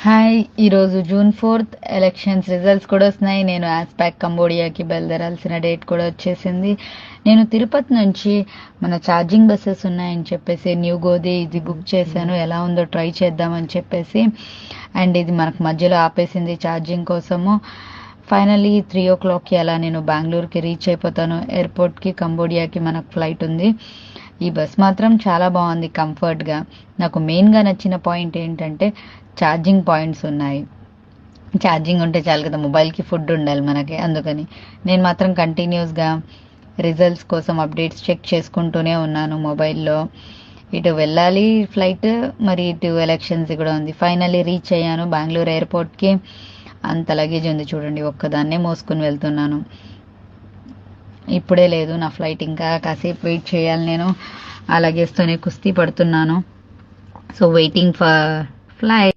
Hi! ఈరోజు June 4th elections results కూడా వస్తున్నాయి. నేను యాస్పాక్ కంబోడియాకి బయలుదేరాల్సిన డేట్ కూడా వచ్చేసింది. నేను తిరుపతి నుంచి మన ఛార్జింగ్ బస్సెస్ ఉన్నాయని చెప్పేసి న్యూ గోది ఇది బుక్ చేశాను. ఎలా ఉందో ట్రై చేద్దామని చెప్పేసి. అండ్ ఇది మనకు మధ్యలో ఆపేసింది ఛార్జింగ్ కోసము. ఫైనల్లీ 3 o'clockకి అలా నేను బెంగళూరుకి రీచ్ అయిపోతాను. ఎయిర్పోర్ట్కి కంబోడియాకి మనకు ఫ్లైట్ ఉంది. ఈ బస్ మాత్రం చాలా బాగుంది కంఫర్ట్గా. నాకు మెయిన్గా నచ్చిన పాయింట్ ఏంటంటే ఛార్జింగ్ పాయింట్స్ ఉన్నాయి. ఛార్జింగ్ ఉంటే చాలు కదా, మొబైల్కి ఫుడ్ ఉండాలి మనకి. అందుకని నేను మాత్రం కంటిన్యూస్గా రిజల్ట్స్ కోసం అప్డేట్స్ చెక్ చేసుకుంటూనే ఉన్నాను మొబైల్లో. ఇటు వెళ్ళాలి ఫ్లైట్, మరి ఇటు ఎలక్షన్స్ కూడా ఉంది. ఫైనల్లీ రీచ్ అయ్యాను బెంగళూరు ఎయిర్పోర్ట్కి. అంత లగేజ్ ఉంది చూడండి, ఒక్కదాన్నే మోసుకుని వెళ్తున్నాను. ఇప్పుడే లేదు నా ఫ్లైట్, ఇంకా కాసేపు వెయిట్ చేయాలి. నేను ఆ లగేజ్తోనే కుస్తీ పడుతున్నాను. So waiting for flight.